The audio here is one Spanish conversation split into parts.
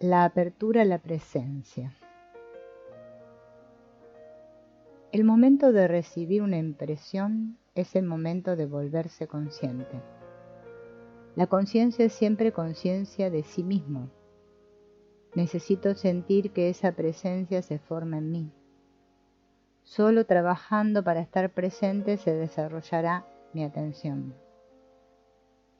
La apertura a la presencia. El momento de recibir una impresión es el momento de volverse consciente. La conciencia es siempre conciencia de sí mismo. Necesito sentir que esa presencia se forma en mí. Solo trabajando para estar presente se desarrollará mi atención.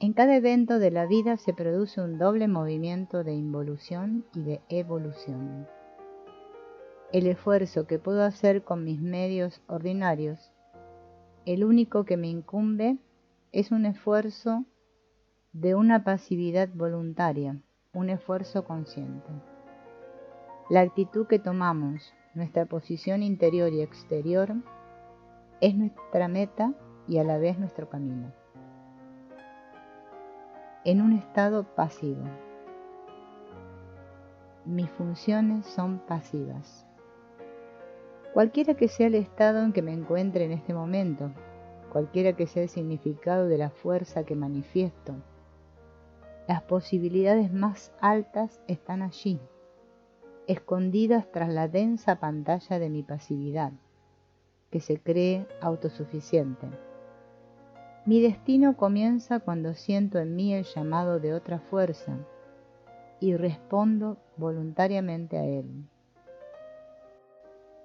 En cada evento de la vida se produce un doble movimiento de involución y de evolución. El esfuerzo que puedo hacer con mis medios ordinarios, el único que me incumbe, es un esfuerzo de una pasividad voluntaria, un esfuerzo consciente. La actitud que tomamos, nuestra posición interior y exterior, es nuestra meta y a la vez nuestro camino. En un estado pasivo. Mis funciones son pasivas. Cualquiera que sea el estado en que me encuentre en este momento, cualquiera que sea el significado de la fuerza que manifiesto, las posibilidades más altas están allí, escondidas tras la densa pantalla de mi pasividad, que se cree autosuficiente. Mi destino comienza cuando siento en mí el llamado de otra fuerza y respondo voluntariamente a él.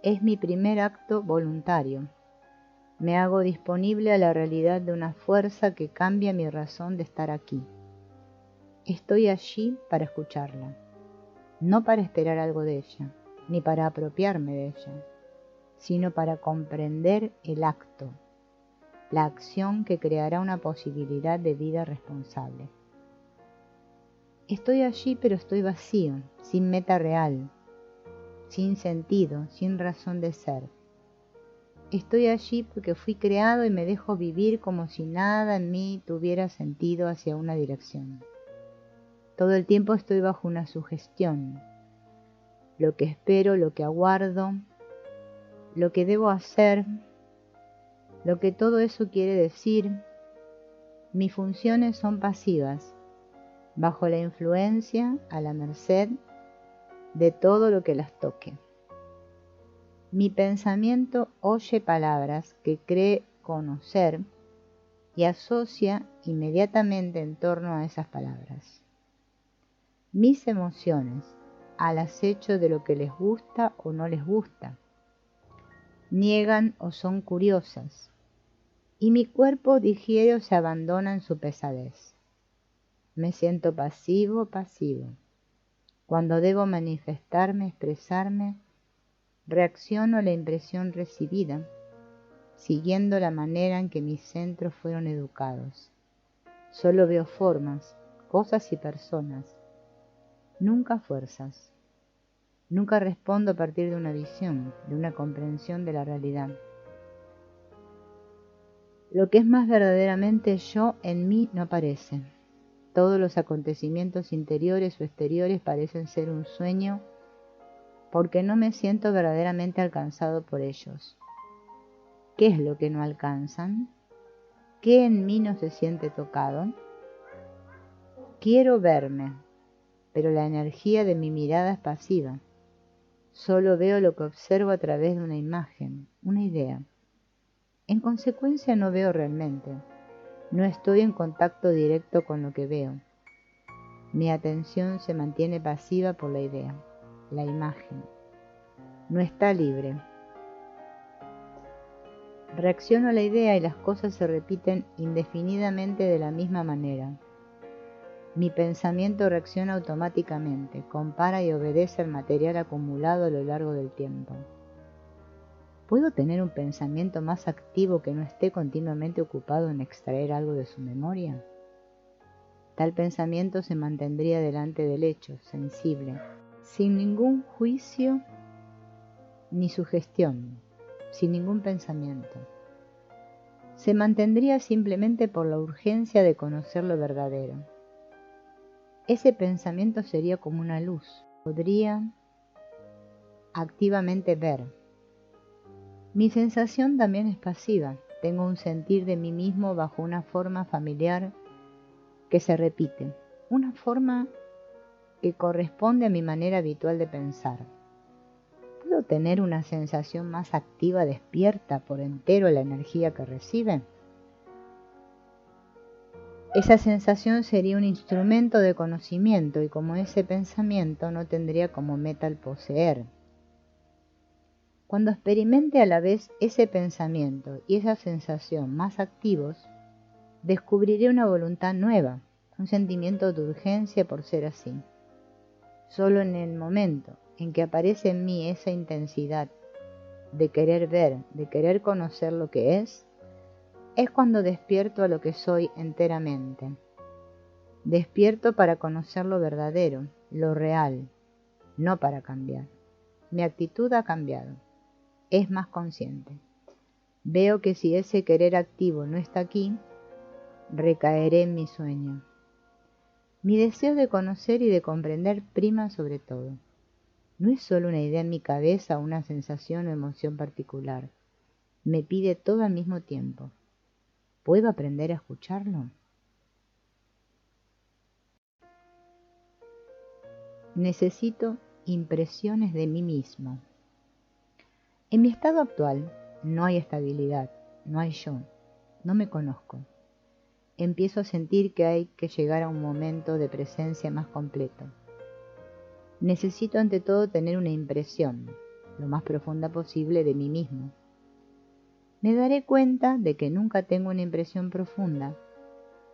Es mi primer acto voluntario. Me hago disponible a la realidad de una fuerza que cambia mi razón de estar aquí. Estoy allí para escucharla, no para esperar algo de ella, ni para apropiarme de ella, sino para comprender el acto, la acción que creará una posibilidad de vida responsable. Estoy allí, pero estoy vacío, sin meta real, sin sentido, sin razón de ser. Estoy allí porque fui creado y me dejo vivir como si nada en mí tuviera sentido hacia una dirección. Todo el tiempo estoy bajo una sugestión. Lo que espero, lo que aguardo, lo que debo hacer, lo que todo eso quiere decir. Mis funciones son pasivas, bajo la influencia, a la merced de todo lo que las toque. Mi pensamiento oye palabras que cree conocer y asocia inmediatamente en torno a esas palabras. Mis emociones, al acecho de lo que les gusta o no les gusta, niegan o son curiosas, y mi cuerpo digiere o se abandona en su pesadez. Me siento pasivo. Cuando debo manifestarme, expresarme, reacciono a la impresión recibida, siguiendo la manera en que mis centros fueron educados. Solo veo formas, cosas y personas, nunca fuerzas. Nunca respondo a partir de una visión, de una comprensión de la realidad. Lo que es más verdaderamente yo en mí no aparece. Todos los acontecimientos interiores o exteriores parecen ser un sueño porque no me siento verdaderamente alcanzado por ellos. ¿Qué es lo que no alcanzan? ¿Qué en mí no se siente tocado? Quiero verme, pero la energía de mi mirada es pasiva. Solo veo lo que observo a través de una imagen, una idea. En consecuencia no veo realmente. No estoy en contacto directo con lo que veo. Mi atención se mantiene pasiva por la idea, la imagen. No está libre. Reacciono a la idea y las cosas se repiten indefinidamente de la misma manera. Mi pensamiento reacciona automáticamente, compara y obedece al material acumulado a lo largo del tiempo. ¿Puedo tener un pensamiento más activo que no esté continuamente ocupado en extraer algo de su memoria? Tal pensamiento se mantendría delante del hecho, sensible, sin ningún juicio ni sugestión, sin ningún pensamiento. Se mantendría simplemente por la urgencia de conocer lo verdadero. Ese pensamiento sería como una luz. Podría activamente ver. Mi sensación también es pasiva. Tengo un sentir de mí mismo bajo una forma familiar que se repite. Una forma que corresponde a mi manera habitual de pensar. ¿Puedo tener una sensación más activa despierta por entero la energía que recibe? Esa sensación sería un instrumento de conocimiento y como ese pensamiento no tendría como meta el poseer. Cuando experimente a la vez ese pensamiento y esa sensación más activos, descubriré una voluntad nueva, un sentimiento de urgencia por ser así. Solo en el momento en que aparece en mí esa intensidad de querer ver, de querer conocer lo que es cuando despierto a lo que soy enteramente. Despierto para conocer lo verdadero, lo real, no para cambiar. Mi actitud ha cambiado, es más consciente. Veo que si ese querer activo no está aquí, recaeré en mi sueño. Mi deseo de conocer y de comprender prima sobre todo. No es solo una idea en mi cabeza o una sensación o emoción particular. Me pide todo al mismo tiempo. ¿Puedo aprender a escucharlo? Necesito impresiones de mí mismo. En mi estado actual no hay estabilidad, no hay yo, no me conozco. Empiezo a sentir que hay que llegar a un momento de presencia más completo. Necesito ante todo tener una impresión, lo más profunda posible, de mí mismo. Me daré cuenta de que nunca tengo una impresión profunda,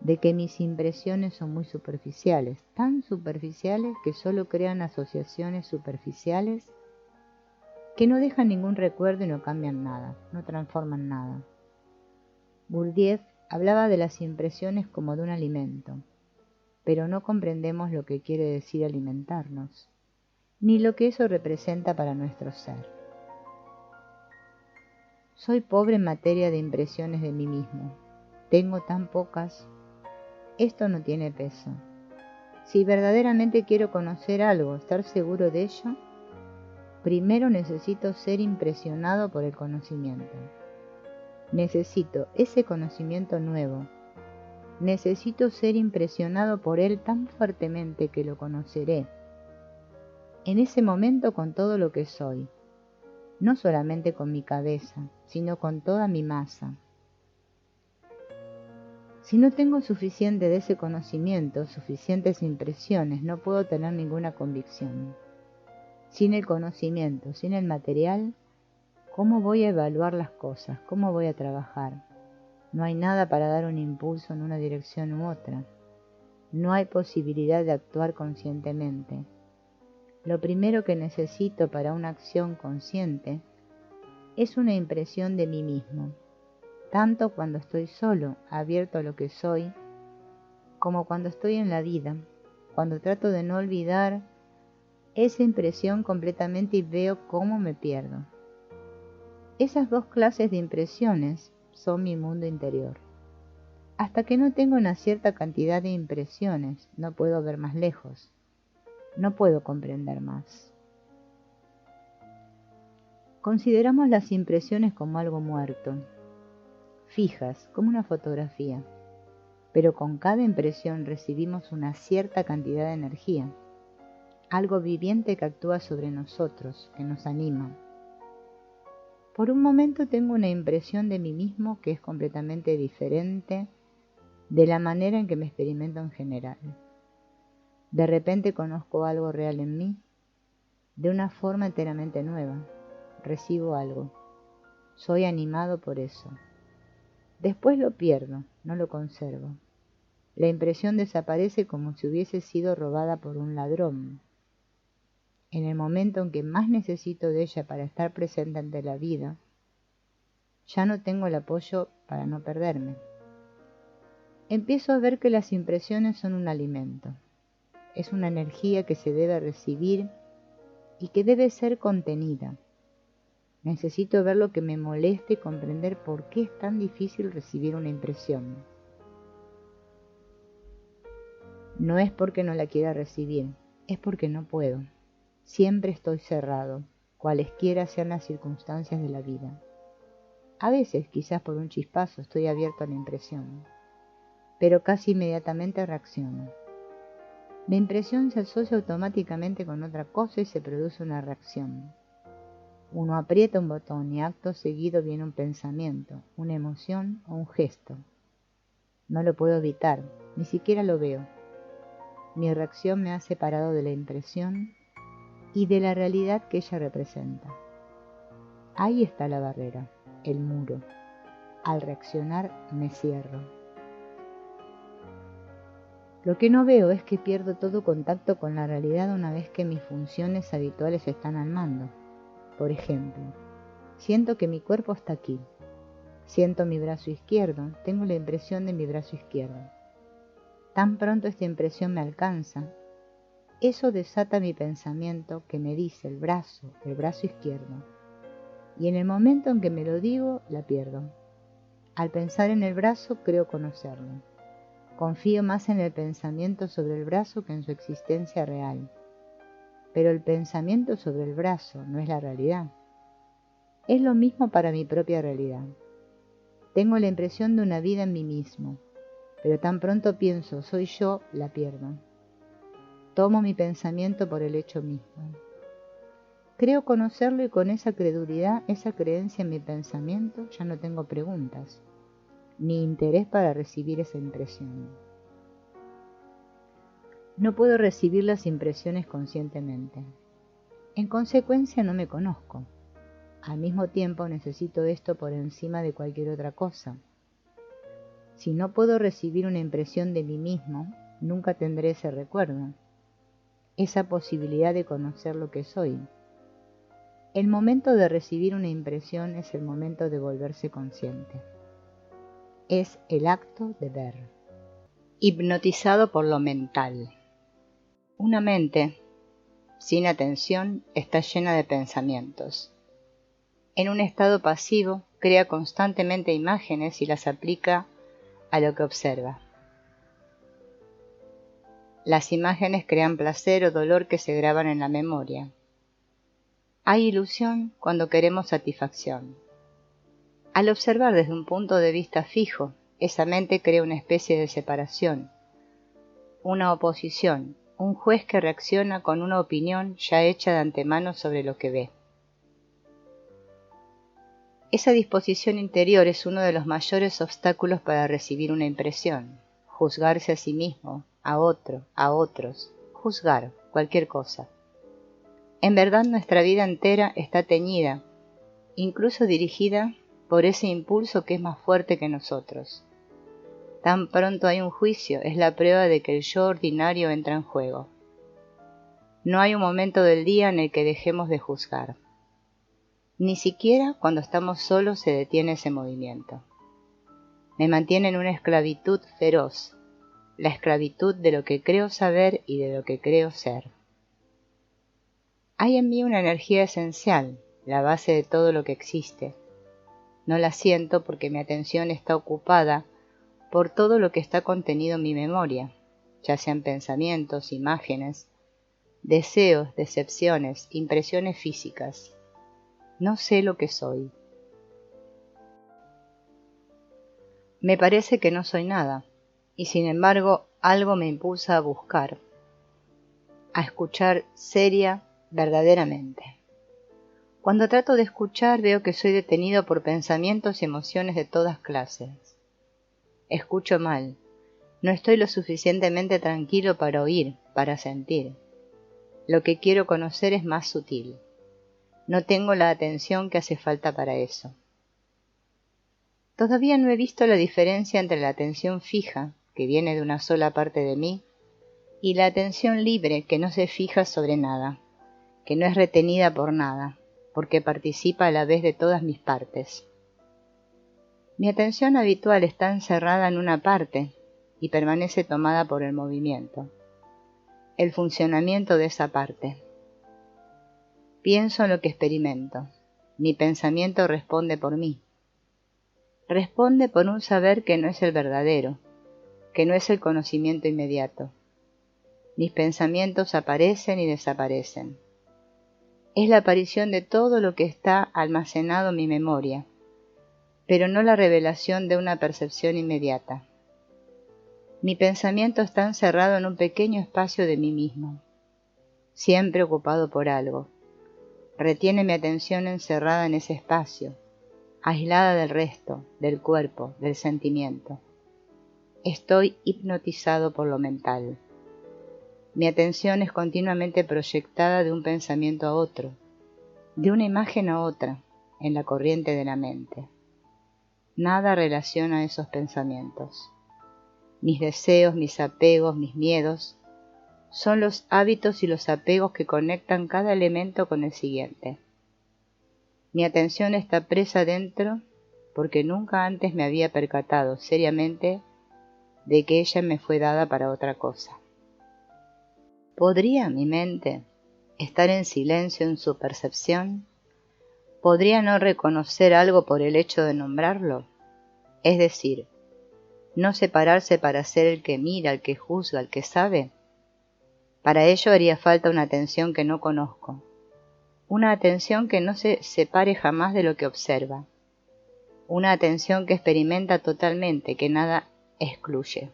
de que mis impresiones son muy superficiales, tan superficiales que solo crean asociaciones superficiales que no dejan ningún recuerdo y no cambian nada, no transforman nada. Gurdjieff hablaba de las impresiones como de un alimento, pero no comprendemos lo que quiere decir alimentarnos, ni lo que eso representa para nuestro ser. Soy pobre en materia de impresiones de mí mismo. Tengo tan pocas. Esto no tiene peso. Si verdaderamente quiero conocer algo, estar seguro de ello, primero necesito ser impresionado por el conocimiento. Necesito ese conocimiento nuevo. Necesito ser impresionado por él tan fuertemente que lo conoceré. En ese momento con todo lo que soy, no solamente con mi cabeza, sino con toda mi masa. Si no tengo suficiente de ese conocimiento, suficientes impresiones, no puedo tener ninguna convicción. Sin el conocimiento, sin el material, ¿cómo voy a evaluar las cosas? ¿Cómo voy a trabajar? No hay nada para dar un impulso en una dirección u otra. No hay posibilidad de actuar conscientemente. Lo primero que necesito para una acción consciente es una impresión de mí mismo, tanto cuando estoy solo, abierto a lo que soy, como cuando estoy en la vida, cuando trato de no olvidar esa impresión completamente y veo cómo me pierdo. Esas dos clases de impresiones son mi mundo interior. Hasta que no tengo una cierta cantidad de impresiones, no puedo ver más lejos, no puedo comprender más. Consideramos las impresiones como algo muerto, fijas, como una fotografía, pero con cada impresión recibimos una cierta cantidad de energía, algo viviente que actúa sobre nosotros, que nos anima. Por un momento tengo una impresión de mí mismo que es completamente diferente de la manera en que me experimento en general. De repente conozco algo real en mí, de una forma enteramente nueva. Recibo algo. Soy animado por eso. Después lo pierdo, no lo conservo. La impresión desaparece como si hubiese sido robada por un ladrón. En el momento en que más necesito de ella para estar presente ante la vida, ya no tengo el apoyo para no perderme. Empiezo a ver que las impresiones son un alimento. Es una energía que se debe recibir y que debe ser contenida. Necesito ver lo que me molesta y comprender por qué es tan difícil recibir una impresión. No es porque no la quiera recibir, es porque no puedo. Siempre estoy cerrado, cualesquiera sean las circunstancias de la vida. A veces, quizás por un chispazo, estoy abierto a la impresión, pero casi inmediatamente reacciono. La impresión se asocia automáticamente con otra cosa y se produce una reacción. Uno aprieta un botón y acto seguido viene un pensamiento, una emoción o un gesto. No lo puedo evitar, ni siquiera lo veo. Mi reacción me ha separado de la impresión y de la realidad que ella representa. Ahí está la barrera, el muro. Al reaccionar me cierro. Lo que no veo es que pierdo todo contacto con la realidad una vez que mis funciones habituales están al mando. Por ejemplo, siento que mi cuerpo está aquí. Siento mi brazo izquierdo, tengo la impresión de mi brazo izquierdo. Tan pronto esta impresión me alcanza, eso desata mi pensamiento que me dice el brazo izquierdo. Y en el momento en que me lo digo, la pierdo. Al pensar en el brazo, creo conocerlo. Confío más en el pensamiento sobre el brazo que en su existencia real. Pero el pensamiento sobre el brazo no es la realidad. Es lo mismo para mi propia realidad. Tengo la impresión de una vida en mí mismo, pero tan pronto pienso soy yo, la pierdo. Tomo mi pensamiento por el hecho mismo. Creo conocerlo y con esa credulidad, esa creencia en mi pensamiento, ya no tengo preguntas, ni interés para recibir esa impresión. No puedo recibir las impresiones conscientemente. En consecuencia no me conozco. Al mismo tiempo necesito esto por encima de cualquier otra cosa. Si no puedo recibir una impresión de mí mismo, nunca tendré ese recuerdo, esa posibilidad de conocer lo que soy. El momento de recibir una impresión es el momento de volverse consciente. Es el acto de ver. Hipnotizado por lo mental. Una mente sin atención está llena de pensamientos. En un estado pasivo crea constantemente imágenes y las aplica a lo que observa. Las imágenes crean placer o dolor que se graban en la memoria. Hay ilusión cuando queremos satisfacción. Al observar desde un punto de vista fijo, esa mente crea una especie de separación, una oposición, un juez que reacciona con una opinión ya hecha de antemano sobre lo que ve. Esa disposición interior es uno de los mayores obstáculos para recibir una impresión, juzgarse a sí mismo, a otro, a otros, juzgar cualquier cosa. En verdad nuestra vida entera está teñida, incluso dirigida por ese impulso que es más fuerte que nosotros. Tan pronto hay un juicio, es la prueba de que el yo ordinario entra en juego. No hay un momento del día en el que dejemos de juzgar. Ni siquiera cuando estamos solos se detiene ese movimiento. Me mantiene en una esclavitud feroz, la esclavitud de lo que creo saber y de lo que creo ser. Hay en mí una energía esencial, la base de todo lo que existe. No la siento porque mi atención está ocupada por todo lo que está contenido en mi memoria, ya sean pensamientos, imágenes, deseos, decepciones, impresiones físicas. No sé lo que soy. Me parece que no soy nada, y sin embargo algo me impulsa a buscar, a escuchar seria, verdaderamente. Cuando trato de escuchar veo que soy detenido por pensamientos y emociones de todas clases. Escucho mal, no estoy lo suficientemente tranquilo para oír, para sentir. Lo que quiero conocer es más sutil. No tengo la atención que hace falta para eso. Todavía no he visto la diferencia entre la atención fija, que viene de una sola parte de mí, y la atención libre, que no se fija sobre nada, que no es retenida por nada, porque participa a la vez de todas mis partes. Mi atención habitual está encerrada en una parte y permanece tomada por el movimiento, el funcionamiento de esa parte. Pienso en lo que experimento. Mi pensamiento responde por mí. Responde por un saber que no es el verdadero, que no es el conocimiento inmediato. Mis pensamientos aparecen y desaparecen. Es la aparición de todo lo que está almacenado en mi memoria, pero no la revelación de una percepción inmediata. Mi pensamiento está encerrado en un pequeño espacio de mí mismo, siempre ocupado por algo. Retiene mi atención encerrada en ese espacio, aislada del resto, del cuerpo, del sentimiento. Estoy hipnotizado por lo mental. Mi atención es continuamente proyectada de un pensamiento a otro, de una imagen a otra, en la corriente de la mente. Nada relaciona esos pensamientos. Mis deseos, mis apegos, mis miedos, son los hábitos y los apegos que conectan cada elemento con el siguiente. Mi atención está presa dentro porque nunca antes me había percatado seriamente de que ella me fue dada para otra cosa. ¿Podría mi mente estar en silencio en su percepción? ¿Podría no reconocer algo por el hecho de nombrarlo? Es decir, no separarse para ser el que mira, el que juzga, el que sabe. Para ello haría falta una atención que no conozco, una atención que no se separe jamás de lo que observa, una atención que experimenta totalmente, que nada excluye.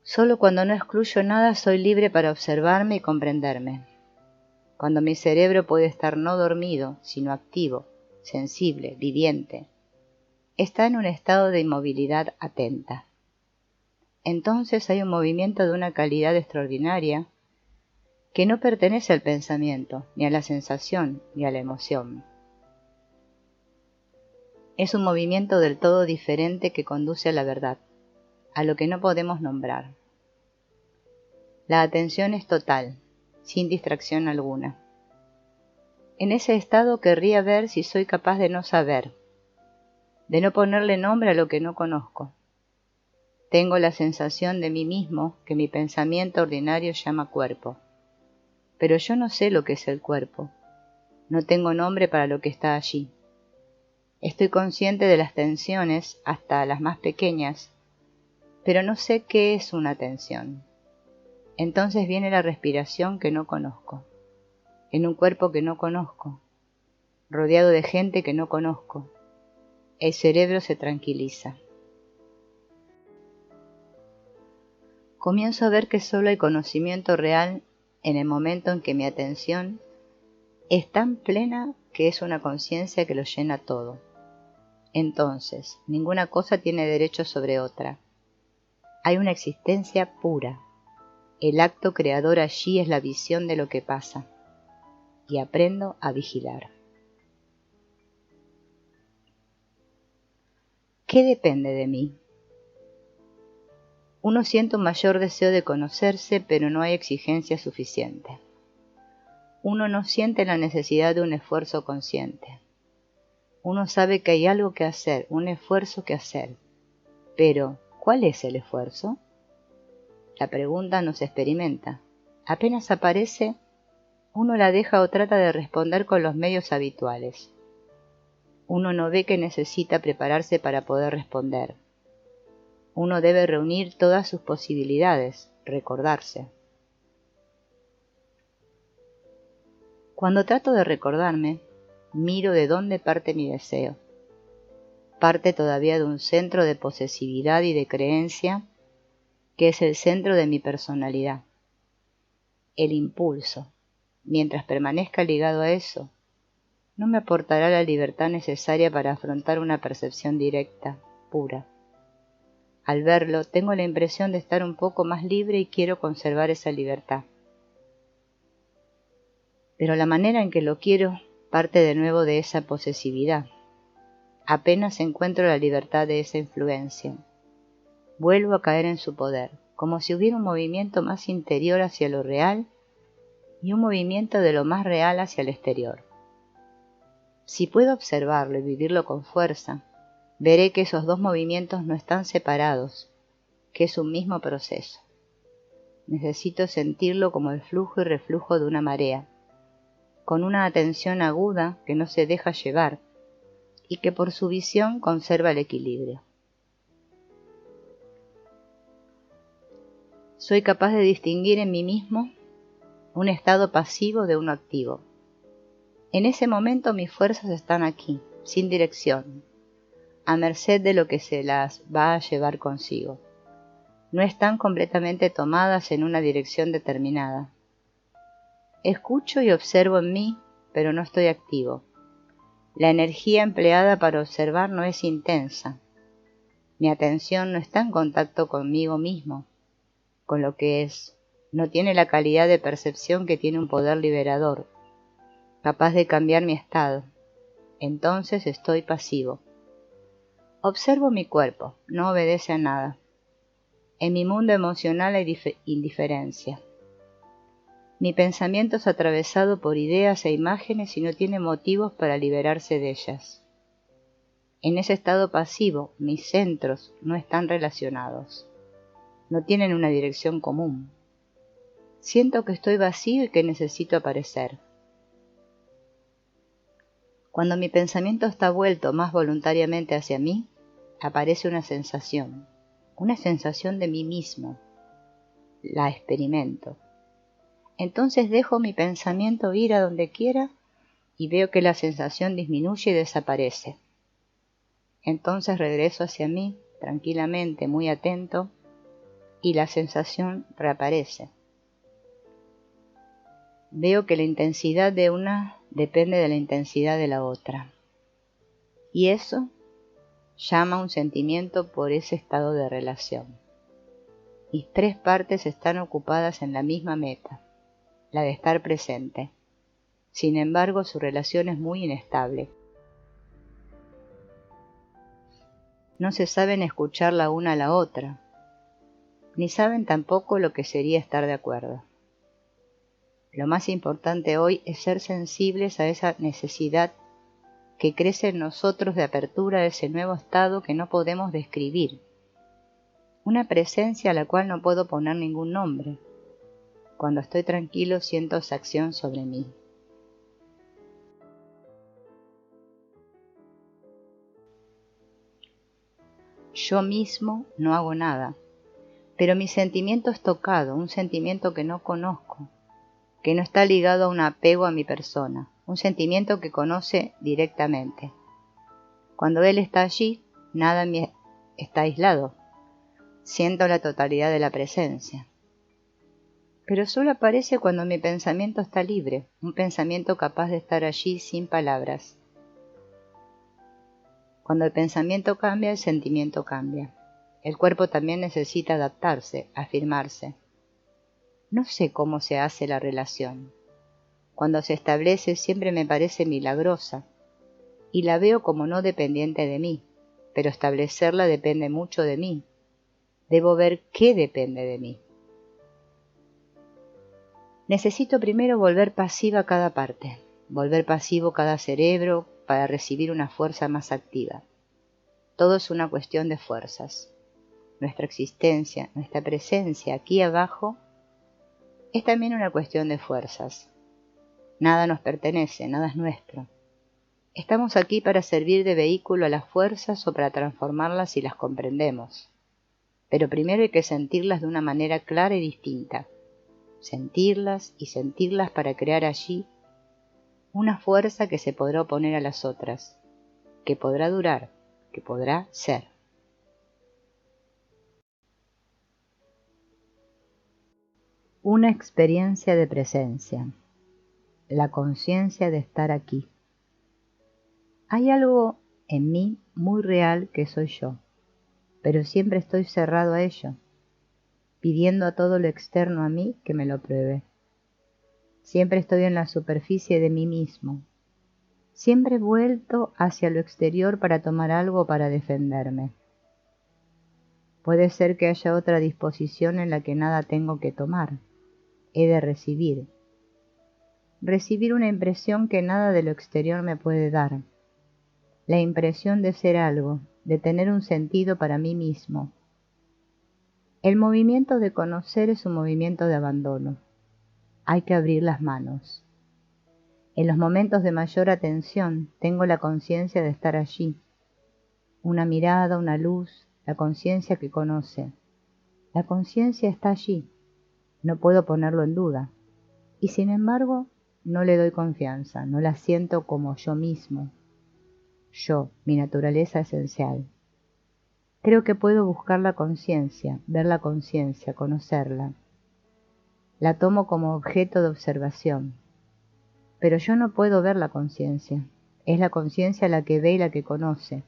Solo cuando no excluyo nada soy libre para observarme y comprenderme. Cuando mi cerebro puede estar no dormido, sino activo, sensible, viviente, está en un estado de inmovilidad atenta. Entonces hay un movimiento de una calidad extraordinaria que no pertenece al pensamiento, ni a la sensación, ni a la emoción. Es un movimiento del todo diferente que conduce a la verdad, a lo que no podemos nombrar. La atención es total, sin distracción alguna. En ese estado querría ver si soy capaz de no saber, de no ponerle nombre a lo que no conozco. Tengo la sensación de mí mismo que mi pensamiento ordinario llama cuerpo. Pero yo no sé lo que es el cuerpo. No tengo nombre para lo que está allí. Estoy consciente de las tensiones, hasta las más pequeñas, pero no sé qué es una tensión. Entonces viene la respiración que no conozco, en un cuerpo que no conozco, rodeado de gente que no conozco. El cerebro se tranquiliza. Comienzo a ver que solo hay conocimiento real en el momento en que mi atención es tan plena que es una conciencia que lo llena todo. Entonces, ninguna cosa tiene derecho sobre otra. Hay una existencia pura. El acto creador allí es la visión de lo que pasa. Y aprendo a vigilar. ¿Qué depende de mí? Uno siente un mayor deseo de conocerse, pero no hay exigencia suficiente. Uno no siente la necesidad de un esfuerzo consciente. Uno sabe que hay algo que hacer, un esfuerzo que hacer. Pero, ¿cuál es el esfuerzo? La pregunta no se experimenta. Apenas aparece, uno la deja o trata de responder con los medios habituales. Uno no ve que necesita prepararse para poder responder. Uno debe reunir todas sus posibilidades, recordarse. Cuando trato de recordarme, miro de dónde parte mi deseo. Parte todavía de un centro de posesividad y de creencia, que es el centro de mi personalidad. El impulso, mientras permanezca ligado a eso, no me aportará la libertad necesaria para afrontar una percepción directa, pura. Al verlo, tengo la impresión de estar un poco más libre y quiero conservar esa libertad. Pero la manera en que lo quiero parte de nuevo de esa posesividad. Apenas encuentro la libertad de esa influencia. Vuelvo a caer en su poder, como si hubiera un movimiento más interior hacia lo real y un movimiento de lo más real hacia el exterior. Si puedo observarlo y vivirlo con fuerza, veré que esos dos movimientos no están separados, que es un mismo proceso. Necesito sentirlo como el flujo y reflujo de una marea, con una atención aguda que no se deja llevar y que por su visión conserva el equilibrio. Soy capaz de distinguir en mí mismo un estado pasivo de uno activo. En ese momento mis fuerzas están aquí, sin dirección. a merced de lo que se las va a llevar consigo. No están completamente tomadas en una dirección determinada. Escucho y observo en mí, pero no estoy activo. La energía empleada para observar no es intensa. Mi atención no está en contacto conmigo mismo, con lo que es. No tiene la calidad de percepción que tiene un poder liberador, capaz de cambiar mi estado. Entonces estoy pasivo. Observo mi cuerpo, no obedece a nada. En mi mundo emocional hay indiferencia. Mi pensamiento es atravesado por ideas e imágenes y no tiene motivos para liberarse de ellas. En ese estado pasivo, mis centros no están relacionados. No tienen una dirección común. Siento que estoy vacío y que necesito aparecer. Cuando mi pensamiento está vuelto más voluntariamente hacia mí, aparece una sensación de mí mismo. La experimento. Entonces dejo mi pensamiento ir a donde quiera y veo que la sensación disminuye y desaparece. Entonces regreso hacia mí, tranquilamente, muy atento, y la sensación reaparece. Veo que la intensidad de una depende de la intensidad de la otra. Y eso llama un sentimiento por ese estado de relación. Mis tres partes están ocupadas en la misma meta, la de estar presente. Sin embargo, su relación es muy inestable. No se saben escuchar la una a la otra, ni saben tampoco lo que sería estar de acuerdo. Lo más importante hoy es ser sensibles a esa necesidad que crece en nosotros de apertura a ese nuevo estado que no podemos describir. Una presencia a la cual no puedo poner ningún nombre. Cuando estoy tranquilo siento esa acción sobre mí. Yo mismo no hago nada, pero mi sentimiento es tocado, un sentimiento que no conozco, que no está ligado a un apego a mi persona, un sentimiento que conoce directamente. Cuando él está allí, nada me está aislado. Siento la totalidad de la presencia. Pero solo aparece cuando mi pensamiento está libre, un pensamiento capaz de estar allí sin palabras. Cuando el pensamiento cambia, el sentimiento cambia. El cuerpo también necesita adaptarse, afirmarse. No sé cómo se hace la relación. Cuando se establece siempre me parece milagrosa, y la veo como no dependiente de mí, pero establecerla depende mucho de mí. Debo ver qué depende de mí. Necesito primero volver pasiva cada parte, volver pasivo cada cerebro para recibir una fuerza más activa. Todo es una cuestión de fuerzas. Nuestra existencia, nuestra presencia aquí abajo, es también una cuestión de fuerzas. Nada nos pertenece, nada es nuestro. Estamos aquí para servir de vehículo a las fuerzas o para transformarlas si las comprendemos. Pero primero hay que sentirlas de una manera clara y distinta. Sentirlas y sentirlas para crear allí una fuerza que se podrá oponer a las otras, que podrá durar, que podrá ser. Una experiencia de presencia, la conciencia de estar aquí. Hay algo en mí muy real que soy yo, pero siempre estoy cerrado a ello, pidiendo a todo lo externo a mí que me lo pruebe. Siempre estoy en la superficie de mí mismo, siempre vuelto hacia lo exterior para tomar algo para defenderme. Puede ser que haya otra disposición en la que nada tengo que tomar, he de recibir. Recibir una impresión que nada de lo exterior me puede dar, la impresión de ser algo, de tener un sentido para mí mismo. El movimiento de conocer es un movimiento de abandono. Hay que abrir las manos. En los momentos de mayor atención tengo la conciencia de estar allí. Una mirada, una luz, la conciencia que conoce. La conciencia está allí. No puedo ponerlo en duda. Y sin embargo, no le doy confianza, no la siento como yo mismo. yo, mi naturaleza esencial. Creo que puedo buscar la conciencia, ver la conciencia, conocerla. La tomo como objeto de observación. Pero yo no puedo ver la conciencia. Es la conciencia la que ve y la que conoce.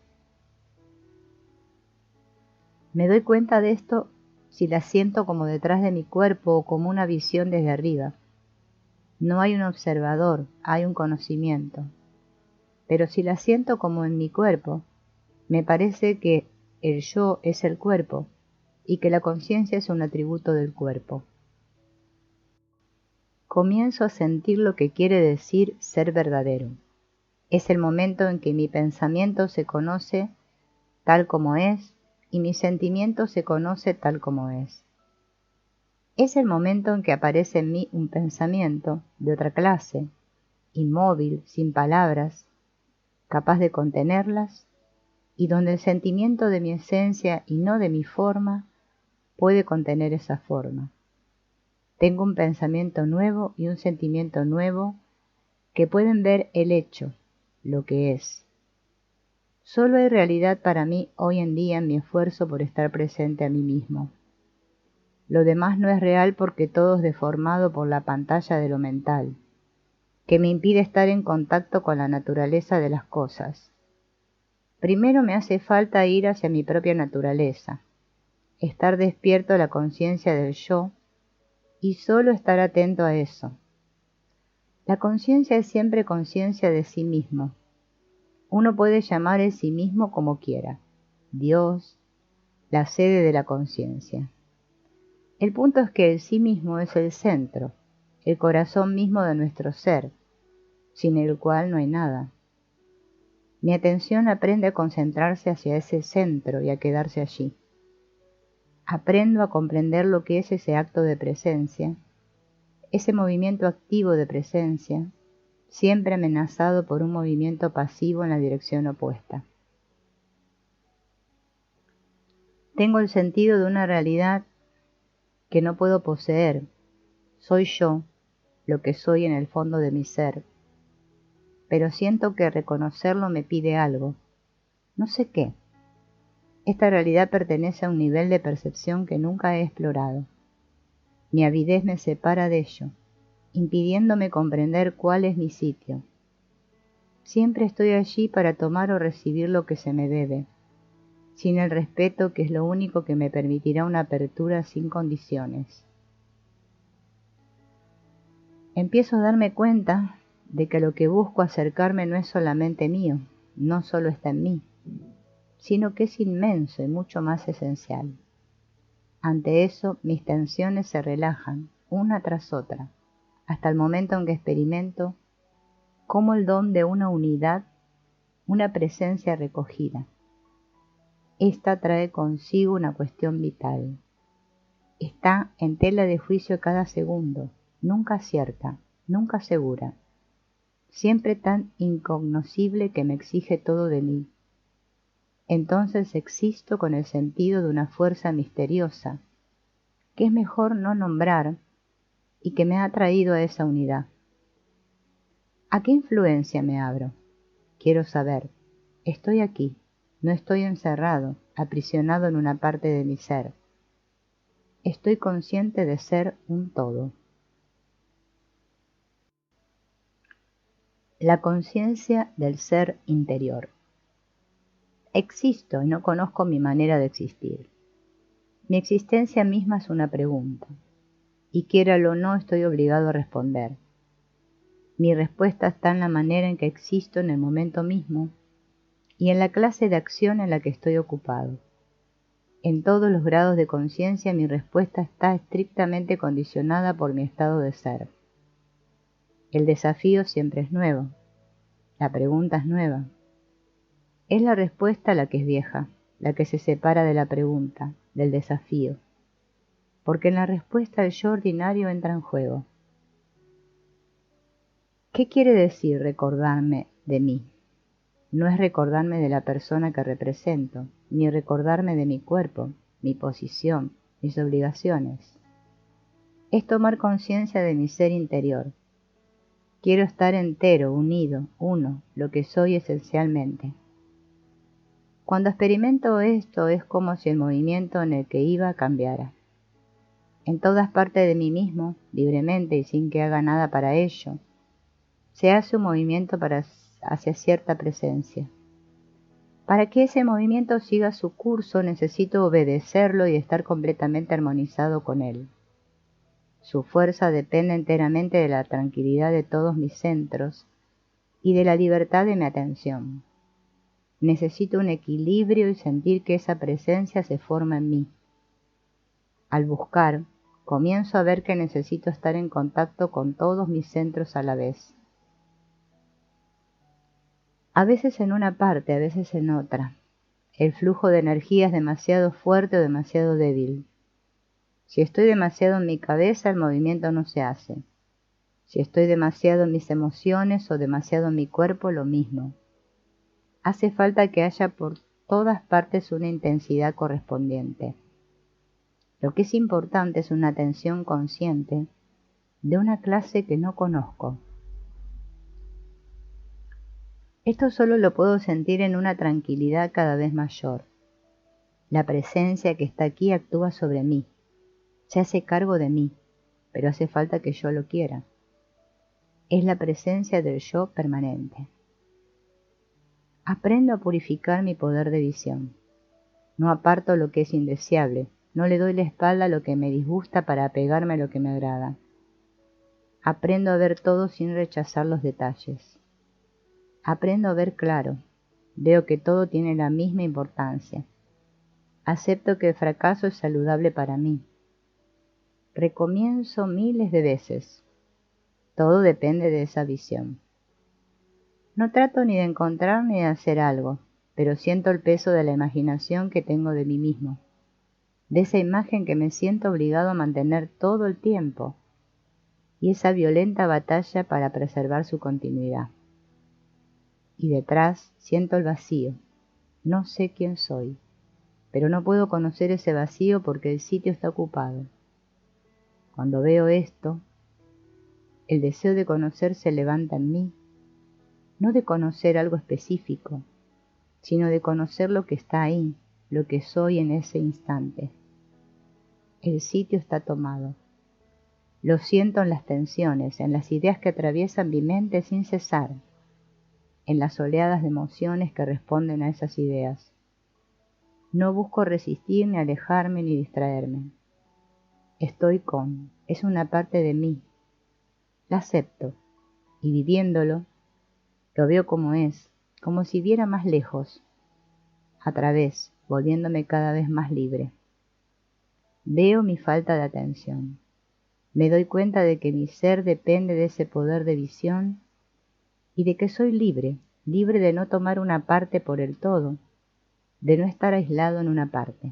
Me doy cuenta de esto si la siento como detrás de mi cuerpo o como una visión desde arriba. No hay un observador, hay un conocimiento. Pero si la siento como en mi cuerpo, me parece que el yo es el cuerpo y que la conciencia es un atributo del cuerpo. Comienzo a sentir lo que quiere decir ser verdadero. Es el momento en que mi pensamiento se conoce tal como es y mi sentimiento se conoce tal como es. Es el momento en que aparece en mí un pensamiento de otra clase, inmóvil, sin palabras, capaz de contenerlas, y donde el sentimiento de mi esencia y no de mi forma puede contener esa forma. Tengo un pensamiento nuevo y un sentimiento nuevo que pueden ver el hecho, lo que es. Solo hay realidad para mí hoy en día en mi esfuerzo por estar presente a mí mismo. Lo demás no es real porque todo es deformado por la pantalla de lo mental, que me impide estar en contacto con la naturaleza de las cosas. Primero me hace falta ir hacia mi propia naturaleza, estar despierto a la conciencia del yo y solo estar atento a eso. La conciencia es siempre conciencia de sí mismo. Uno puede llamar el sí mismo como quiera, Dios, la sede de la conciencia. El punto es que el sí mismo es el centro, el corazón mismo de nuestro ser, sin el cual no hay nada. Mi atención aprende a concentrarse hacia ese centro y a quedarse allí. Aprendo a comprender lo que es ese acto de presencia, ese movimiento activo de presencia, siempre amenazado por un movimiento pasivo en la dirección opuesta. Tengo el sentido de una realidad que no puedo poseer. Soy yo, lo que soy en el fondo de mi ser. Pero siento que reconocerlo me pide algo. No sé qué. Esta realidad pertenece a un nivel de percepción que nunca he explorado. Mi avidez me separa de ello, impidiéndome comprender cuál es mi sitio. Siempre estoy allí para tomar o recibir lo que se me debe, sin el respeto que es lo único que me permitirá una apertura sin condiciones. Empiezo a darme cuenta de que lo que busco acercarme no es solamente mío, no solo está en mí, sino que es inmenso y mucho más esencial. Ante eso, mis tensiones se relajan, una tras otra, hasta el momento en que experimento como el don de una unidad, una presencia recogida. Esta trae consigo una cuestión vital. Está en tela de juicio cada segundo, nunca cierta, nunca segura, siempre tan incognoscible que me exige todo de mí. Entonces existo con el sentido de una fuerza misteriosa, que es mejor no nombrar y que me ha traído a esa unidad. ¿A qué influencia me abro? Quiero saber. Estoy aquí, no estoy encerrado, aprisionado en una parte de mi ser. Estoy consciente de ser un todo. La conciencia del ser interior. Existo y no conozco mi manera de existir. Mi existencia misma es una pregunta, y quiéralo o no estoy obligado a responder. Mi respuesta está en la manera en que existo en el momento mismo y en la clase de acción en la que estoy ocupado. En todos los grados de conciencia mi respuesta está estrictamente condicionada por mi estado de ser. El desafío siempre es nuevo. La pregunta es nueva. Es la respuesta la que es vieja, la que se separa de la pregunta, del desafío. Porque en la respuesta el yo ordinario entra en juego. ¿Qué quiere decir recordarme de mí? No es recordarme de la persona que represento, ni recordarme de mi cuerpo, mi posición, mis obligaciones. Es tomar conciencia de mi ser interior. Quiero estar entero, unido, uno, lo que soy esencialmente. Cuando experimento esto es como si el movimiento en el que iba cambiara. En todas partes de mí mismo, libremente y sin que haga nada para ello, se hace un movimiento hacia cierta presencia. Para que ese movimiento siga su curso necesito obedecerlo y estar completamente armonizado con él. Su fuerza depende enteramente de la tranquilidad de todos mis centros y de la libertad de mi atención. Necesito un equilibrio y sentir que esa presencia se forma en mí. Al buscar, comienzo a ver que necesito estar en contacto con todos mis centros a la vez. A veces en una parte, a veces en otra. El flujo de energía es demasiado fuerte o demasiado débil. Si estoy demasiado en mi cabeza, el movimiento no se hace. Si estoy demasiado en mis emociones o demasiado en mi cuerpo, lo mismo. Hace falta que haya por todas partes una intensidad correspondiente. Lo que es importante es una atención consciente de una clase que no conozco. Esto solo lo puedo sentir en una tranquilidad cada vez mayor. La presencia que está aquí actúa sobre mí, se hace cargo de mí, pero hace falta que yo lo quiera. Es la presencia del yo permanente. Aprendo a purificar mi poder de visión. No aparto lo que es indeseable, no le doy la espalda a lo que me disgusta para apegarme a lo que me agrada. Aprendo a ver todo sin rechazar los detalles. Aprendo a ver claro, veo que todo tiene la misma importancia. Acepto que el fracaso es saludable para mí. Recomienzo miles de veces. Todo depende de esa visión. No trato ni de encontrar ni de hacer algo, pero siento el peso de la imaginación que tengo de mí mismo, de esa imagen que me siento obligado a mantener todo el tiempo, y esa violenta batalla para preservar su continuidad. Y detrás siento el vacío. No sé quién soy, pero no puedo conocer ese vacío porque el sitio está ocupado. Cuando veo esto, el deseo de conocer se levanta en mí, no de conocer algo específico, sino de conocer lo que está ahí, lo que soy en ese instante. El sitio está tomado. Lo siento en las tensiones, en las ideas que atraviesan mi mente sin cesar, en las oleadas de emociones que responden a esas ideas. No busco resistir, ni alejarme, ni distraerme. Estoy es una parte de mí. La acepto, y viviéndolo, lo veo como es, como si viera más lejos, a través, volviéndome cada vez más libre. Veo mi falta de atención. Me doy cuenta de que mi ser depende de ese poder de visión y de que soy libre, libre de no tomar una parte por el todo, de no estar aislado en una parte.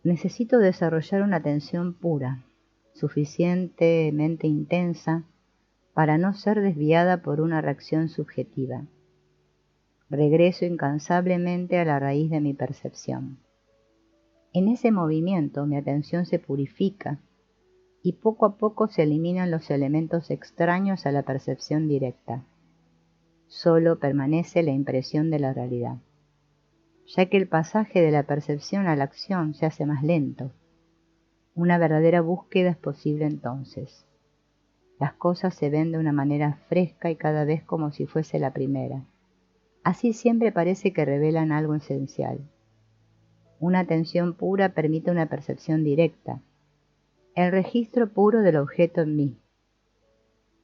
Necesito desarrollar una atención pura, suficientemente intensa para no ser desviada por una reacción subjetiva. Regreso incansablemente a la raíz de mi percepción. En ese movimiento mi atención se purifica y poco a poco se eliminan los elementos extraños a la percepción directa. Solo permanece la impresión de la realidad, ya que el pasaje de la percepción a la acción se hace más lento. Una verdadera búsqueda es posible entonces. Las cosas se ven de una manera fresca y cada vez como si fuese la primera. Así siempre parece que revelan algo esencial. Una atención pura permite una percepción directa, el registro puro del objeto en mí.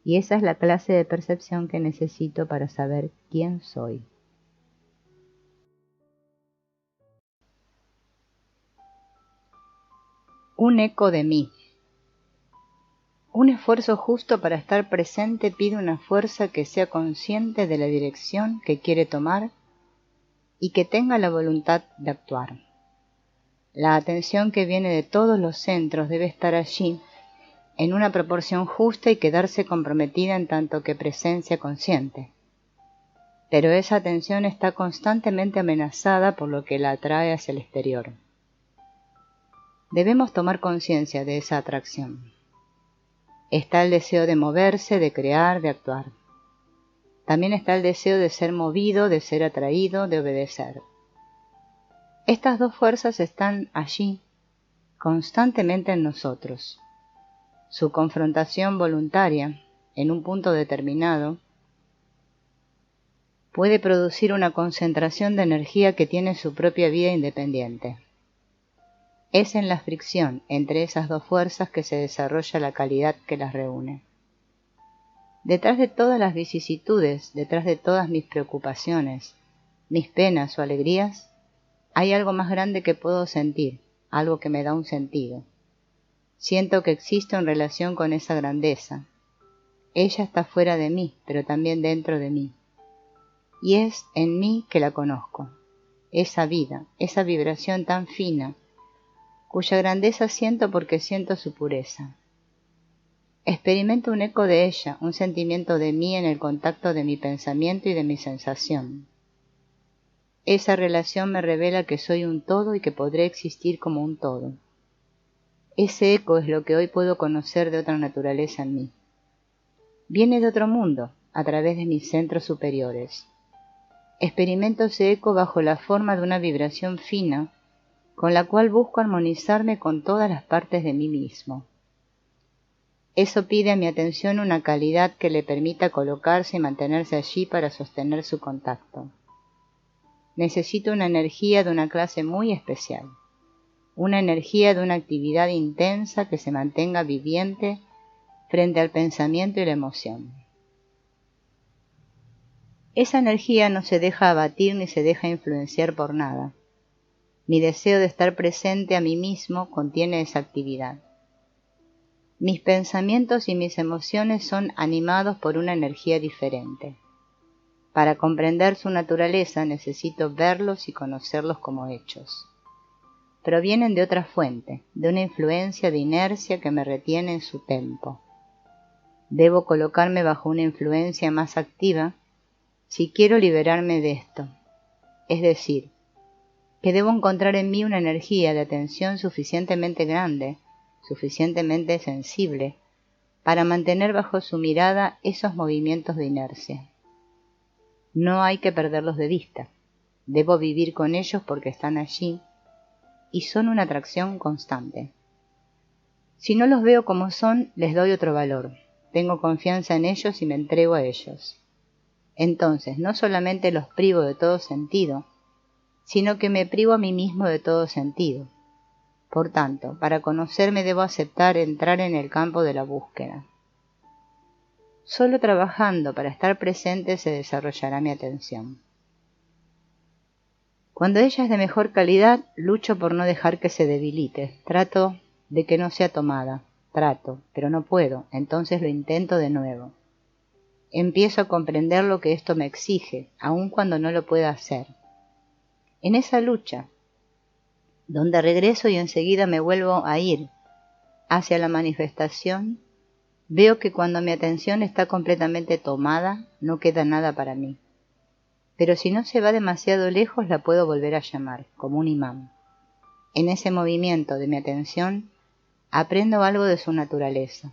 Y esa es la clase de percepción que necesito para saber quién soy. Un eco de mí. Un esfuerzo justo para estar presente pide una fuerza que sea consciente de la dirección que quiere tomar y que tenga la voluntad de actuar. La atención que viene de todos los centros debe estar allí en una proporción justa y quedarse comprometida en tanto que presencia consciente. Pero esa atención está constantemente amenazada por lo que la atrae hacia el exterior. Debemos tomar conciencia de esa atracción. Está el deseo de moverse, de crear, de actuar. También está el deseo de ser movido, de ser atraído, de obedecer. Estas dos fuerzas están allí, constantemente en nosotros. Su confrontación voluntaria, en un punto determinado, puede producir una concentración de energía que tiene su propia vida independiente. Es en la fricción entre esas dos fuerzas que se desarrolla la calidad que las reúne. Detrás de todas las vicisitudes, detrás de todas mis preocupaciones, mis penas o alegrías, hay algo más grande que puedo sentir, algo que me da un sentido. Siento que existo en relación con esa grandeza. Ella está fuera de mí, pero también dentro de mí. Y es en mí que la conozco. Esa vida, esa vibración tan fina, cuya grandeza siento porque siento su pureza. Experimento un eco de ella, un sentimiento de mí en el contacto de mi pensamiento y de mi sensación. Esa relación me revela que soy un todo y que podré existir como un todo. Ese eco es lo que hoy puedo conocer de otra naturaleza en mí. Viene de otro mundo, a través de mis centros superiores. Experimento ese eco bajo la forma de una vibración fina, con la cual busco armonizarme con todas las partes de mí mismo. Eso pide a mi atención una calidad que le permita colocarse y mantenerse allí para sostener su contacto. Necesito una energía de una clase muy especial, una energía de una actividad intensa que se mantenga viviente frente al pensamiento y la emoción. Esa energía no se deja abatir ni se deja influenciar por nada. Mi deseo de estar presente a mí mismo contiene esa actividad. Mis pensamientos y mis emociones son animados por una energía diferente. Para comprender su naturaleza necesito verlos y conocerlos como hechos. Provienen de otra fuente, de una influencia de inercia que me retiene en su tempo. Debo colocarme bajo una influencia más activa si quiero liberarme de esto. Es decir, que debo encontrar en mí una energía de atención suficientemente grande, suficientemente sensible, para mantener bajo su mirada esos movimientos de inercia. No hay que perderlos de vista. Debo vivir con ellos porque están allí y son una atracción constante. Si no los veo como son, les doy otro valor. Tengo confianza en ellos y me entrego a ellos. Entonces, no solamente los privo de todo sentido, sino que me privo a mí mismo de todo sentido. Por tanto, para conocerme debo aceptar entrar en el campo de la búsqueda. Solo trabajando para estar presente se desarrollará mi atención. Cuando ella es de mejor calidad, lucho por no dejar que se debilite. Trato de que no sea tomada. Pero no puedo, entonces lo intento de nuevo. Empiezo a comprender lo que esto me exige, aun cuando no lo pueda hacer. En esa lucha, donde regreso y enseguida me vuelvo a ir hacia la manifestación, veo que cuando mi atención está completamente tomada, no queda nada para mí. Pero si no se va demasiado lejos, la puedo volver a llamar, como un imán. En ese movimiento de mi atención, aprendo algo de su naturaleza.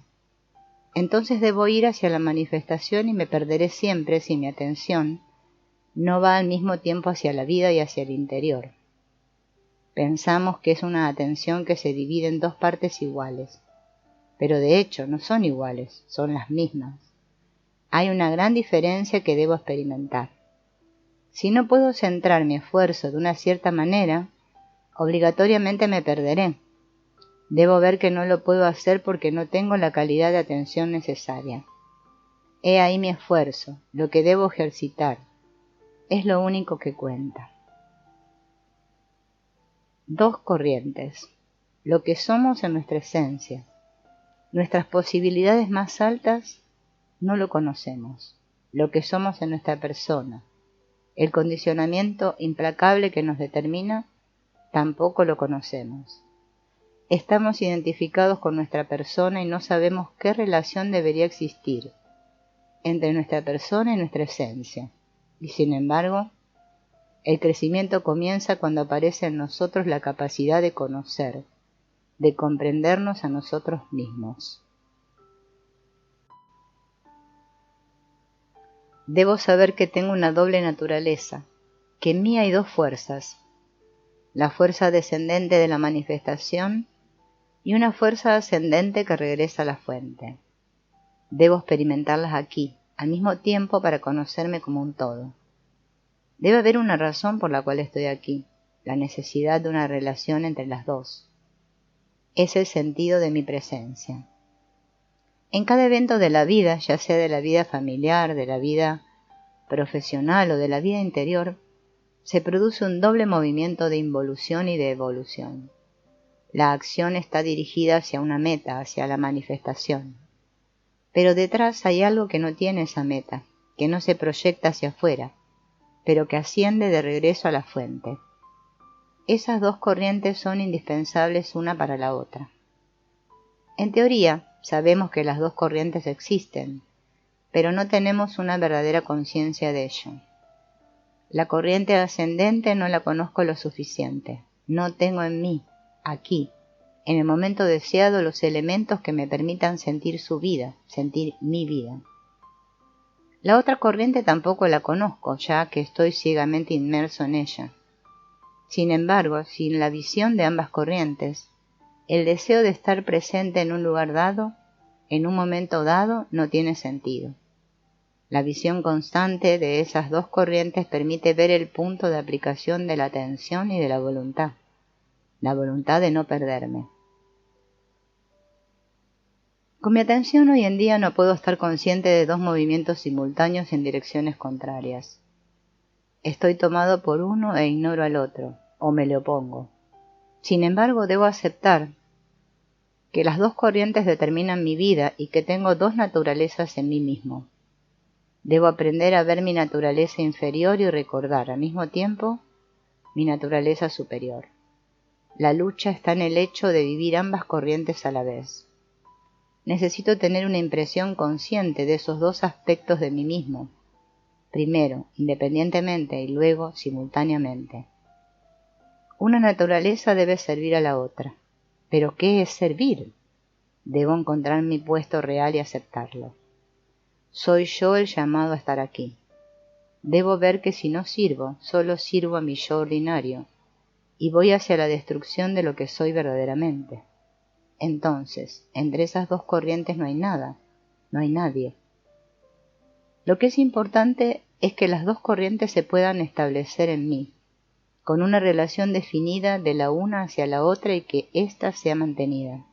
Entonces debo ir hacia la manifestación y me perderé siempre si mi atención no va al mismo tiempo hacia la vida y hacia el interior. Pensamos que es una atención que se divide en dos partes iguales, pero de hecho no son iguales, son las mismas. Hay una gran diferencia que debo experimentar. Si no puedo centrar mi esfuerzo de una cierta manera, obligatoriamente me perderé. Debo ver que no lo puedo hacer porque no tengo la calidad de atención necesaria. He ahí mi esfuerzo, lo que debo ejercitar. Es lo único que cuenta. Dos corrientes. Lo que somos en nuestra esencia. Nuestras posibilidades más altas no lo conocemos. Lo que somos en nuestra persona. El condicionamiento implacable que nos determina, tampoco lo conocemos. Estamos identificados con nuestra persona y no sabemos qué relación debería existir entre nuestra persona y nuestra esencia. Y sin embargo, el crecimiento comienza cuando aparece en nosotros la capacidad de conocer, de comprendernos a nosotros mismos. Debo saber que tengo una doble naturaleza, que en mí hay dos fuerzas, la fuerza descendente de la manifestación y una fuerza ascendente que regresa a la fuente. Debo experimentarlas aquí, al mismo tiempo, para conocerme como un todo. Debe haber una razón por la cual estoy aquí, la necesidad de una relación entre las dos. Es el sentido de mi presencia. En cada evento de la vida, ya sea de la vida familiar, de la vida profesional o de la vida interior, se produce un doble movimiento de involución y de evolución. La acción está dirigida hacia una meta, hacia la manifestación. Pero detrás hay algo que no tiene esa meta, que no se proyecta hacia afuera, pero que asciende de regreso a la fuente. Esas dos corrientes son indispensables una para la otra. En teoría, sabemos que las dos corrientes existen, pero no tenemos una verdadera conciencia de ello. La corriente ascendente no la conozco lo suficiente. No tengo en mí, aquí, en el momento deseado, los elementos que me permitan sentir su vida, sentir mi vida. La otra corriente tampoco la conozco, ya que estoy ciegamente inmerso en ella. Sin embargo, sin la visión de ambas corrientes, el deseo de estar presente en un lugar dado, en un momento dado, no tiene sentido. La visión constante de esas dos corrientes permite ver el punto de aplicación de la atención y de la voluntad de no perderme. Con mi atención hoy en día no puedo estar consciente de dos movimientos simultáneos en direcciones contrarias. Estoy tomado por uno e ignoro al otro, o me le opongo. Sin embargo, debo aceptar que las dos corrientes determinan mi vida y que tengo dos naturalezas en mí mismo. Debo aprender a ver mi naturaleza inferior y recordar al mismo tiempo mi naturaleza superior. La lucha está en el hecho de vivir ambas corrientes a la vez. Necesito tener una impresión consciente de esos dos aspectos de mí mismo, primero independientemente y luego simultáneamente. Una naturaleza debe servir a la otra. ¿Pero qué es servir? Debo encontrar mi puesto real y aceptarlo. Soy yo el llamado a estar aquí. Debo ver que si no sirvo, solo sirvo a mi yo ordinario, y voy hacia la destrucción de lo que soy verdaderamente. Entonces, entre esas dos corrientes no hay nada, no hay nadie. Lo que es importante es que las dos corrientes se puedan establecer en mí, con una relación definida de la una hacia la otra y que ésta sea mantenida.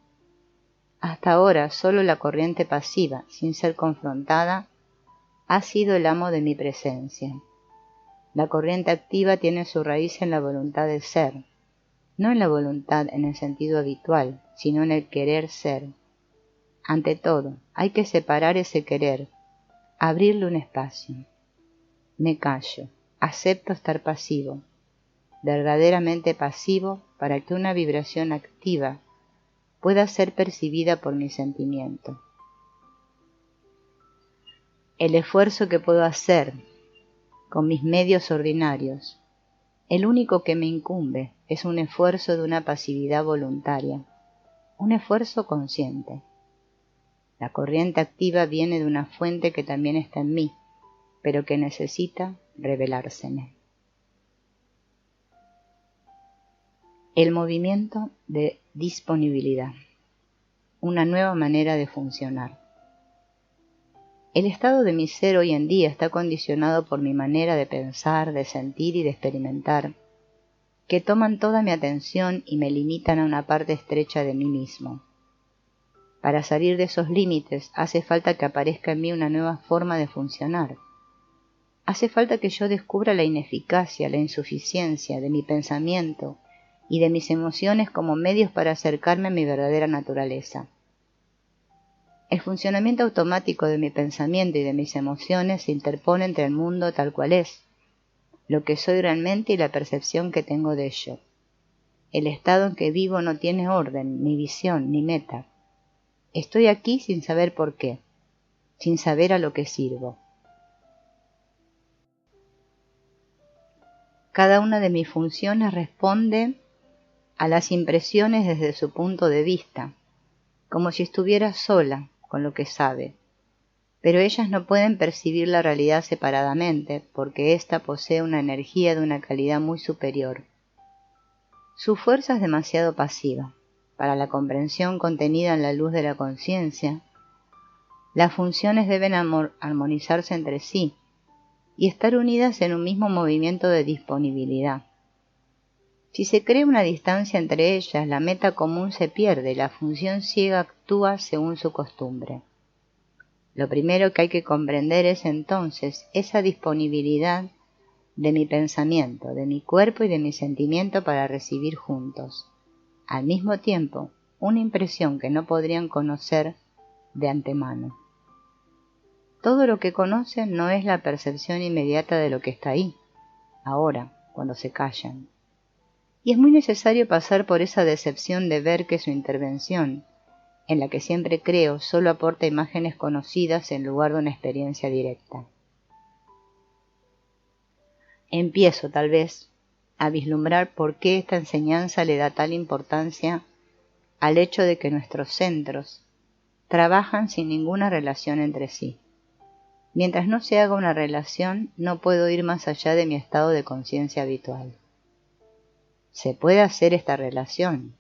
Hasta ahora solo la corriente pasiva, sin ser confrontada, ha sido el amo de mi presencia. La corriente activa tiene su raíz en la voluntad de ser, no en la voluntad en el sentido habitual, sino en el querer ser. Ante todo, hay que separar ese querer, abrirle un espacio. Me callo, acepto estar pasivo, verdaderamente pasivo, para que una vibración activa pueda ser percibida por mi sentimiento. El esfuerzo que puedo hacer con mis medios ordinarios, el único que me incumbe, es un esfuerzo de una pasividad voluntaria, un esfuerzo consciente. La corriente activa viene de una fuente que también está en mí, pero que necesita revelárseme. El movimiento de disponibilidad, una nueva manera de funcionar. El estado de mi ser hoy en día está condicionado por mi manera de pensar, de sentir y de experimentar, que toman toda mi atención y me limitan a una parte estrecha de mí mismo. Para salir de esos límites hace falta que aparezca en mí una nueva forma de funcionar. Hace falta que yo descubra la ineficacia, la insuficiencia de mi pensamiento y de mis emociones como medios para acercarme a mi verdadera naturaleza. El funcionamiento automático de mi pensamiento y de mis emociones se interpone entre el mundo tal cual es, lo que soy realmente y la percepción que tengo de ello. El estado en que vivo no tiene orden, ni visión, ni meta. Estoy aquí sin saber por qué, sin saber a lo que sirvo. Cada una de mis funciones responde a las impresiones desde su punto de vista, como si estuviera sola con lo que sabe, pero ellas no pueden percibir la realidad separadamente, porque ésta posee una energía de una calidad muy superior. Su fuerza es demasiado pasiva. Para la comprensión contenida en la luz de la conciencia, las funciones deben armonizarse entre sí y estar unidas en un mismo movimiento de disponibilidad. Si se crea una distancia entre ellas, la meta común se pierde y la función ciega actúa según su costumbre. Lo primero que hay que comprender es entonces esa disponibilidad de mi pensamiento, de mi cuerpo y de mi sentimiento para recibir juntos, al mismo tiempo, una impresión que no podrían conocer de antemano. Todo lo que conocen no es la percepción inmediata de lo que está ahí, ahora, cuando se callan. Y es muy necesario pasar por esa decepción de ver que su intervención, en la que siempre creo, solo aporta imágenes conocidas en lugar de una experiencia directa. Empiezo, tal vez, a vislumbrar por qué esta enseñanza le da tal importancia al hecho de que nuestros centros trabajan sin ninguna relación entre sí. Mientras no se haga una relación, no puedo ir más allá de mi estado de conciencia habitual. Se puede hacer esta relación.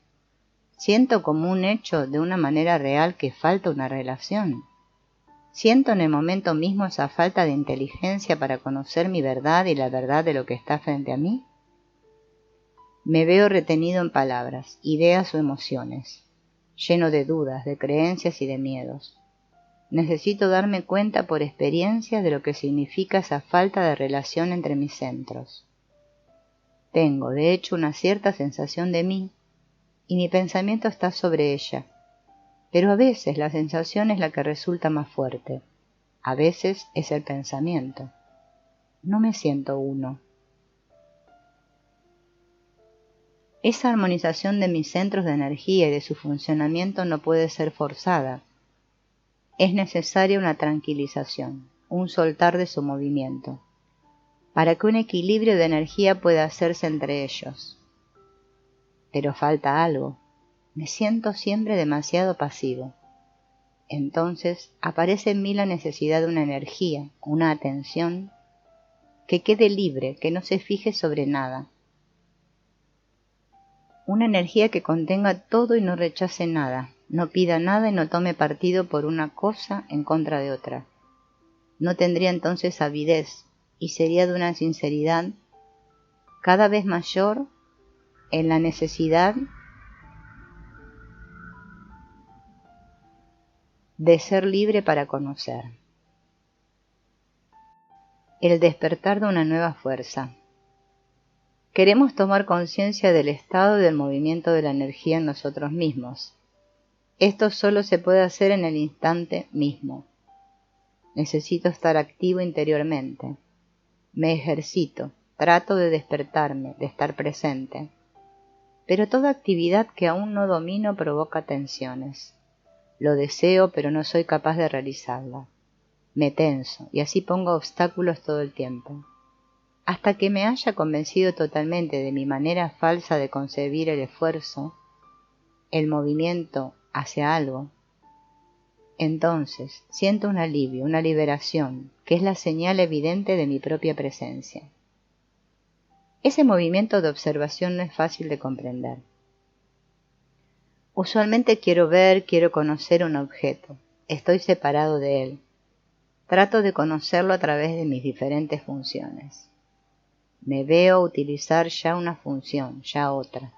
Siento como un hecho de una manera real que falta una relación. Siento en el momento mismo esa falta de inteligencia para conocer mi verdad y la verdad de lo que está frente a mí. Me veo retenido en palabras, ideas o emociones, lleno de dudas, de creencias y de miedos. Necesito darme cuenta por experiencia de lo que significa esa falta de relación entre mis centros. Tengo, de hecho, una cierta sensación de mí, y mi pensamiento está sobre ella, pero a veces la sensación es la que resulta más fuerte, a veces es el pensamiento. No me siento uno. Esa armonización de mis centros de energía y de su funcionamiento no puede ser forzada. Es necesaria una tranquilización, un soltar de su movimiento, para que un equilibrio de energía pueda hacerse entre ellos. Pero falta algo. Me siento siempre demasiado pasivo. Entonces aparece en mí la necesidad de una energía, una atención, que quede libre, que no se fije sobre nada. Una energía que contenga todo y no rechace nada, no pida nada y no tome partido por una cosa en contra de otra. No tendría entonces avidez y sería de una sinceridad cada vez mayor en la necesidad de ser libre para conocer. El despertar de una nueva fuerza. Queremos tomar conciencia del estado y del movimiento de la energía en nosotros mismos. Esto solo se puede hacer en el instante mismo. Necesito estar activo interiormente. Me ejercito, trato de despertarme, de estar presente. Pero toda actividad que aún no domino provoca tensiones. Lo deseo, pero no soy capaz de realizarla. Me tenso y así pongo obstáculos todo el tiempo. Hasta que me haya convencido totalmente de mi manera falsa de concebir el esfuerzo, el movimiento hacia algo, entonces siento un alivio, una liberación, que es la señal evidente de mi propia presencia. Ese movimiento de observación no es fácil de comprender. Usualmente quiero ver, quiero conocer un objeto. Estoy separado de él. Trato de conocerlo a través de mis diferentes funciones. Me veo utilizar ya una función, ya otra.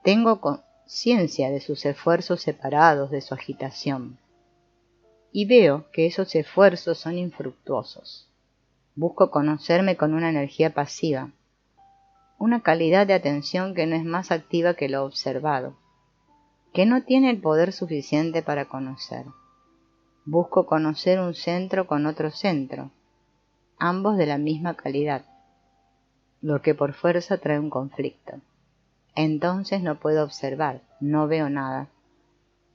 Tengo conciencia de sus esfuerzos separados, de su agitación. Y veo que esos esfuerzos son infructuosos. Busco conocerme con una energía pasiva, una calidad de atención que no es más activa que lo observado, que no tiene el poder suficiente para conocer. Busco conocer un centro con otro centro, ambos de la misma calidad, lo que por fuerza trae un conflicto. Entonces no puedo observar, no veo nada.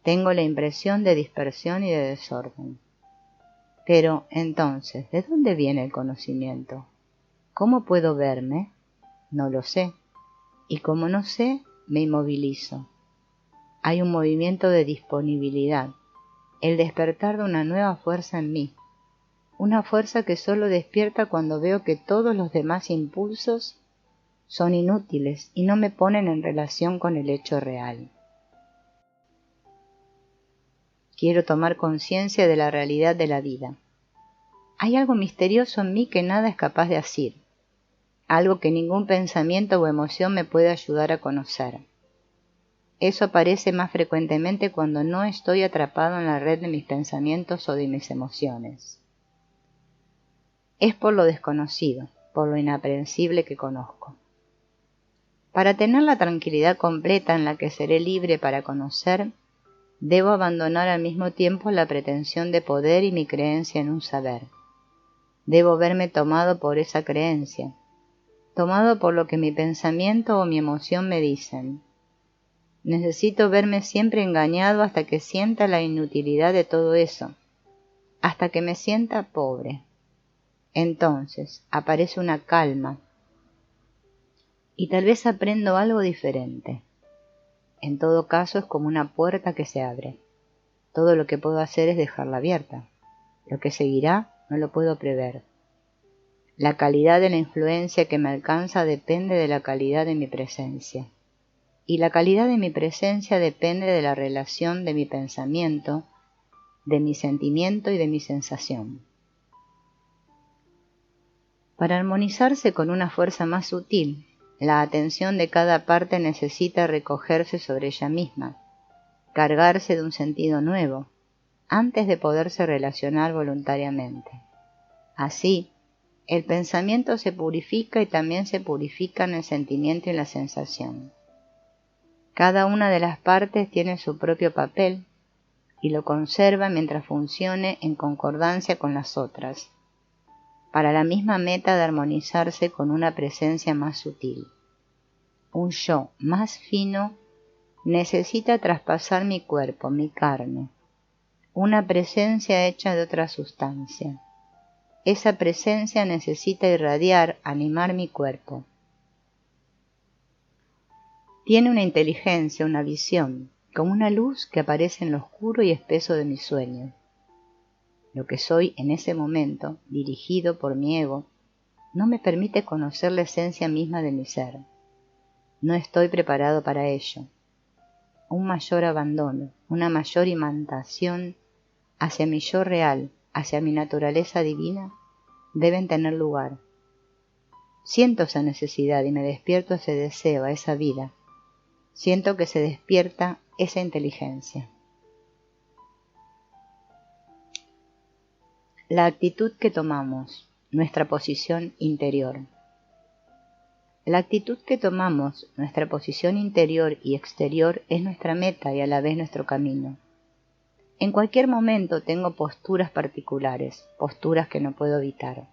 Tengo la impresión de dispersión y de desorden. Pero, entonces, ¿de dónde viene el conocimiento? ¿Cómo puedo verme? No lo sé. Y como no sé, me inmovilizo. Hay un movimiento de disponibilidad. el despertar de una nueva fuerza en mí, una fuerza que solo despierta cuando veo que todos los demás impulsos son inútiles y no me ponen en relación con el hecho real. Quiero tomar conciencia de la realidad de la vida. Hay algo misterioso en mí que nada es capaz de asir, algo que ningún pensamiento o emoción me puede ayudar a conocer. Eso aparece más frecuentemente cuando no estoy atrapado en la red de mis pensamientos o de mis emociones. Es por lo desconocido, por lo inaprehensible que conozco. Para tener la tranquilidad completa en la que seré libre para conocer, debo abandonar al mismo tiempo la pretensión de poder y mi creencia en un saber. Debo verme tomado por esa creencia, tomado por lo que mi pensamiento o mi emoción me dicen. Necesito verme siempre engañado hasta que sienta la inutilidad de todo eso, hasta que me sienta pobre. Entonces aparece una calma y tal vez aprendo algo diferente. En todo caso es como una puerta que se abre. Todo lo que puedo hacer es dejarla abierta. Lo que seguirá no lo puedo prever. La calidad de la influencia que me alcanza depende de la calidad de mi presencia. Y la calidad de mi presencia depende de la relación de mi pensamiento, de mi sentimiento y de mi sensación. Para armonizarse con una fuerza más sutil, la atención de cada parte necesita recogerse sobre ella misma, cargarse de un sentido nuevo, antes de poderse relacionar voluntariamente. Así, el pensamiento se purifica y también se purifican el sentimiento y la sensación. Cada una de las partes tiene su propio papel y lo conserva mientras funcione en concordancia con las otras, para la misma meta de armonizarse con una presencia más sutil. Un yo más fino necesita traspasar mi cuerpo, mi carne, una presencia hecha de otra sustancia. Esa presencia necesita irradiar, animar mi cuerpo. Tiene una inteligencia, una visión, como una luz que aparece en lo oscuro y espeso de mi sueño. Lo que soy en ese momento, dirigido por mi ego, no me permite conocer la esencia misma de mi ser. No estoy preparado para ello. Un mayor abandono, una mayor imantación hacia mi yo real, hacia mi naturaleza divina, deben tener lugar. Siento esa necesidad y me despierto ese deseo, a esa vida. Siento que se despierta esa inteligencia. La actitud que tomamos, nuestra posición interior. La actitud que tomamos, nuestra posición interior y exterior, es nuestra meta y a la vez nuestro camino. En cualquier momento tengo posturas particulares, posturas que no puedo evitar.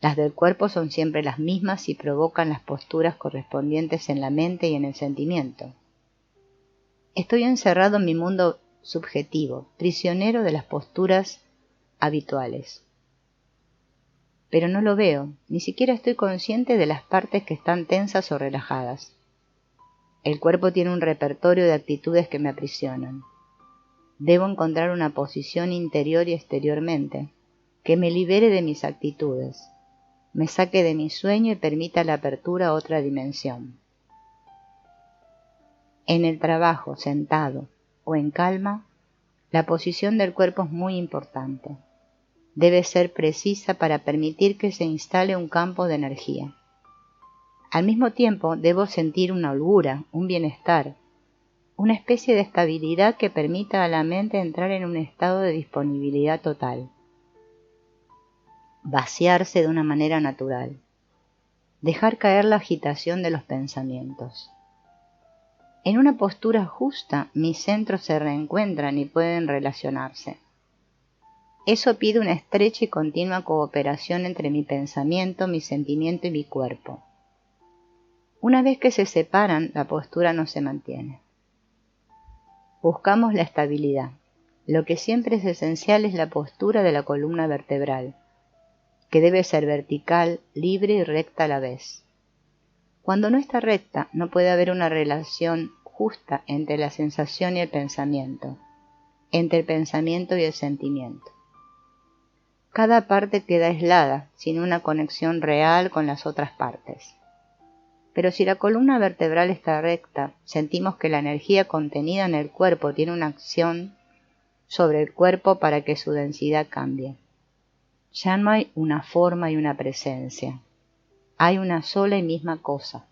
Las del cuerpo son siempre las mismas y provocan las posturas correspondientes en la mente y en el sentimiento. Estoy encerrado en mi mundo subjetivo, prisionero de las posturas habituales. Pero no lo veo, ni siquiera estoy consciente de las partes que están tensas o relajadas. El cuerpo tiene un repertorio de actitudes que me aprisionan. Debo encontrar una posición interior y exteriormente que me libere de mis actitudes, me saque de mi sueño y permita la apertura a otra dimensión. En el trabajo, sentado o en calma, la posición del cuerpo es muy importante. Debe ser precisa para permitir que se instale un campo de energía. Al mismo tiempo, debo sentir una holgura, un bienestar, una especie de estabilidad que permita a la mente entrar en un estado de disponibilidad total. Vaciarse de una manera natural. Dejar caer la agitación de los pensamientos. En una postura justa, mis centros se reencuentran y pueden relacionarse. Eso pide una estrecha y continua cooperación entre mi pensamiento, mi sentimiento y mi cuerpo. Una vez que se separan, la postura no se mantiene. Buscamos la estabilidad. Lo que siempre es esencial es la postura de la columna vertebral, que debe ser vertical, libre y recta a la vez. Cuando no está recta, no puede haber una relación justa entre la sensación y el pensamiento. entre el pensamiento y el sentimiento. Cada parte queda aislada, sin una conexión real con las otras partes. Pero si la columna vertebral está recta, sentimos que la energía contenida en el cuerpo tiene una acción sobre el cuerpo para que su densidad cambie. Ya no hay una forma y una presencia. Hay una sola y misma cosa.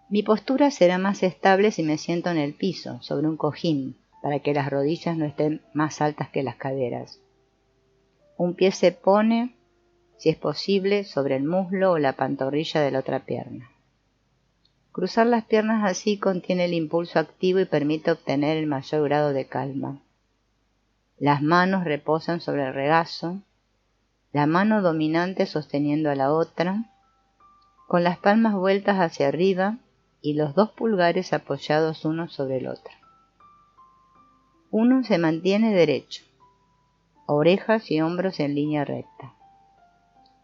Mi postura será más estable si me siento en el piso, sobre un cojín, para que las rodillas no estén más altas que las caderas. Un pie se pone, si es posible, sobre el muslo o la pantorrilla de la otra pierna. Cruzar las piernas así contiene el impulso activo y permite obtener el mayor grado de calma. Las manos reposan sobre el regazo, la mano dominante sosteniendo a la otra, con las palmas vueltas hacia arriba y los 2 pulgares apoyados uno sobre el otro. Uno se mantiene derecho, orejas y hombros en línea recta.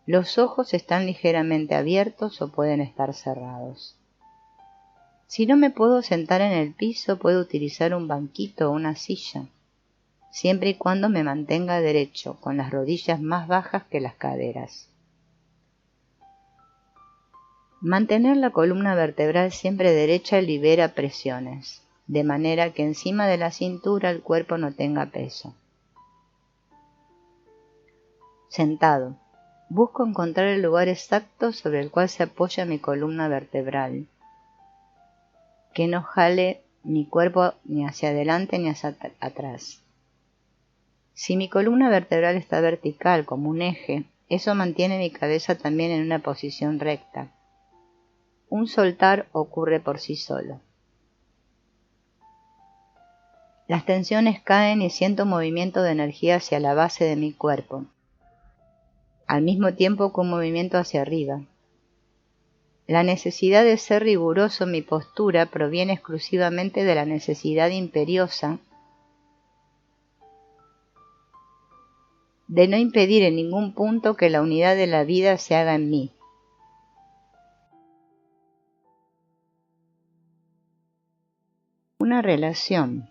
Los ojos están ligeramente abiertos o pueden estar cerrados. Si no me puedo sentar en el piso, puedo utilizar un banquito o una silla, siempre y cuando me mantenga derecho, con las rodillas más bajas que las caderas. Mantener la columna vertebral siempre derecha libera presiones, de manera que encima de la cintura el cuerpo no tenga peso. Sentado, busco encontrar el lugar exacto sobre el cual se apoya mi columna vertebral, que no jale mi cuerpo ni hacia adelante ni hacia atrás. Si mi columna vertebral está vertical como un eje, eso mantiene mi cabeza también en una posición recta. Un soltar ocurre por sí solo. Las tensiones caen y siento movimiento de energía hacia la base de mi cuerpo, al mismo tiempo que un movimiento hacia arriba. La necesidad de ser riguroso en mi postura proviene exclusivamente de la necesidad imperiosa de no impedir en ningún punto que la unidad de la vida se haga en mí. Una relación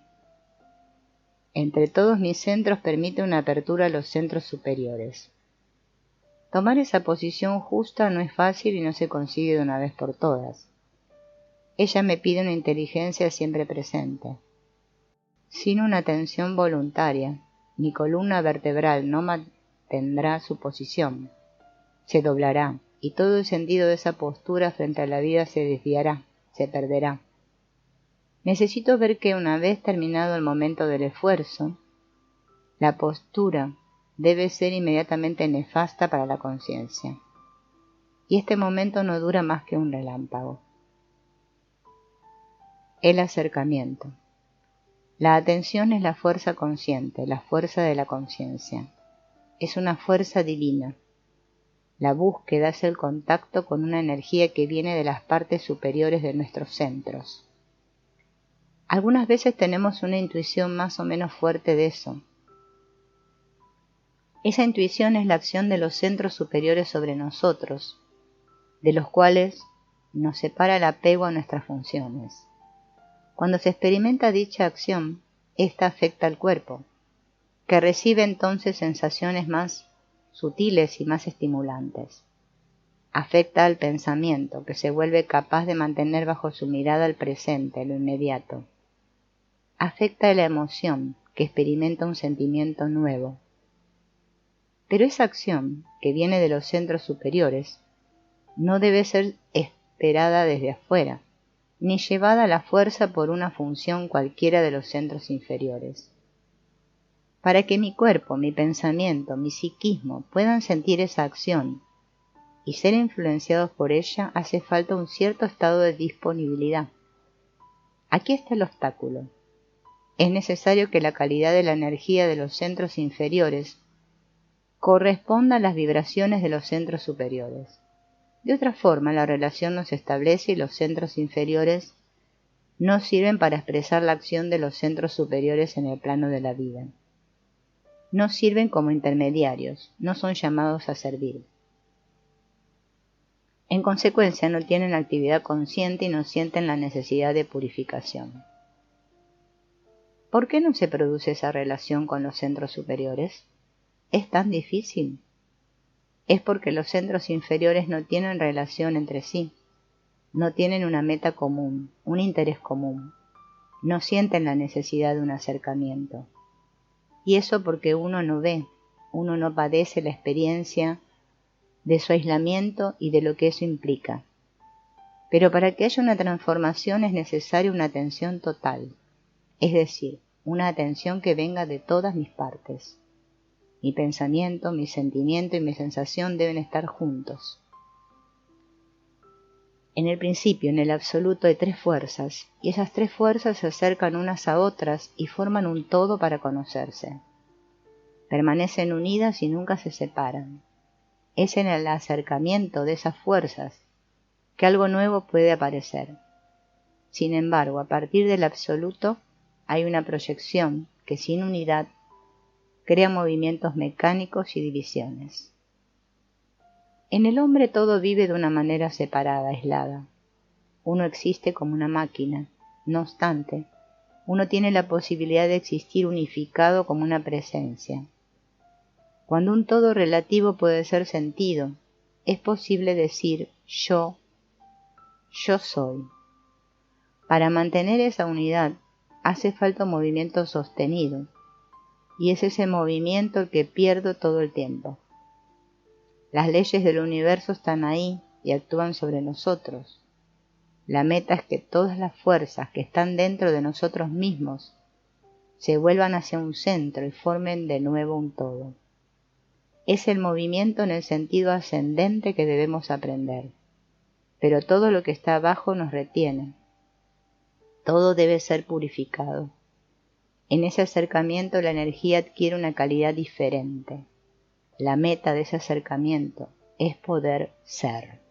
entre todos mis centros permite una apertura a los centros superiores. Tomar esa posición justa no es fácil y no se consigue de una vez por todas. Ella me pide una inteligencia siempre presente. Sin una atención voluntaria, mi columna vertebral no mantendrá su posición. Se doblará y todo el sentido de esa postura frente a la vida se desviará, se perderá. Necesito ver que una vez terminado el momento del esfuerzo, la postura debe ser inmediatamente nefasta para la conciencia. Y este momento no dura más que un relámpago. El acercamiento. La atención es la fuerza consciente, la fuerza de la conciencia. Es una fuerza divina. La búsqueda es el contacto con una energía que viene de las partes superiores de nuestros centros. Algunas veces tenemos una intuición más o menos fuerte de eso. Esa intuición es la acción de los centros superiores sobre nosotros, de los cuales nos separa el apego a nuestras funciones. Cuando se experimenta dicha acción, esta afecta al cuerpo, que recibe entonces sensaciones más sutiles y más estimulantes. Afecta al pensamiento, que se vuelve capaz de mantener bajo su mirada el presente, lo inmediato. Afecta a la emoción, que experimenta un sentimiento nuevo. Pero esa acción, que viene de los centros superiores, no debe ser esperada desde afuera, ni llevada a la fuerza por una función cualquiera de los centros inferiores. Para que mi cuerpo, mi pensamiento, mi psiquismo puedan sentir esa acción y ser influenciados por ella, hace falta un cierto estado de disponibilidad. Aquí está el obstáculo. Es necesario que la calidad de la energía de los centros inferiores corresponda a las vibraciones de los centros superiores. De otra forma, la relación no se establece y los centros inferiores no sirven para expresar la acción de los centros superiores en el plano de la vida. No sirven como intermediarios, no son llamados a servir. En consecuencia, no tienen actividad consciente y no sienten la necesidad de purificación. ¿Por qué no se produce esa relación con los centros superiores? ¿Es tan difícil? Es porque los centros inferiores no tienen relación entre sí, no tienen una meta común, un interés común, no sienten la necesidad de un acercamiento. Y eso porque uno no ve, uno no padece la experiencia de su aislamiento y de lo que eso implica. Pero para que haya una transformación es necesaria una atención total, es decir, una atención que venga de todas mis partes. Mi pensamiento, mi sentimiento y mi sensación deben estar juntos. En el principio, en el absoluto, hay tres fuerzas, y esas tres fuerzas se acercan unas a otras y forman un todo para conocerse. Permanecen unidas y nunca se separan. Es en el acercamiento de esas fuerzas que algo nuevo puede aparecer. Sin embargo, a partir del absoluto hay una proyección que sin unidad crea movimientos mecánicos y divisiones. En el hombre todo vive de una manera separada, aislada. Uno existe como una máquina. No obstante, uno tiene la posibilidad de existir unificado como una presencia. Cuando un todo relativo puede ser sentido, es posible decir yo soy. Para mantener esa unidad hace falta un movimiento sostenido, y es ese movimiento el que pierdo todo el tiempo. Las leyes del universo están ahí y actúan sobre nosotros. La meta es que todas las fuerzas que están dentro de nosotros mismos se vuelvan hacia un centro y formen de nuevo un todo. Es el movimiento en el sentido ascendente que debemos aprender, pero todo lo que está abajo nos retiene. Todo debe ser purificado. En ese acercamiento la energía adquiere una calidad diferente. La meta de ese acercamiento es poder ser.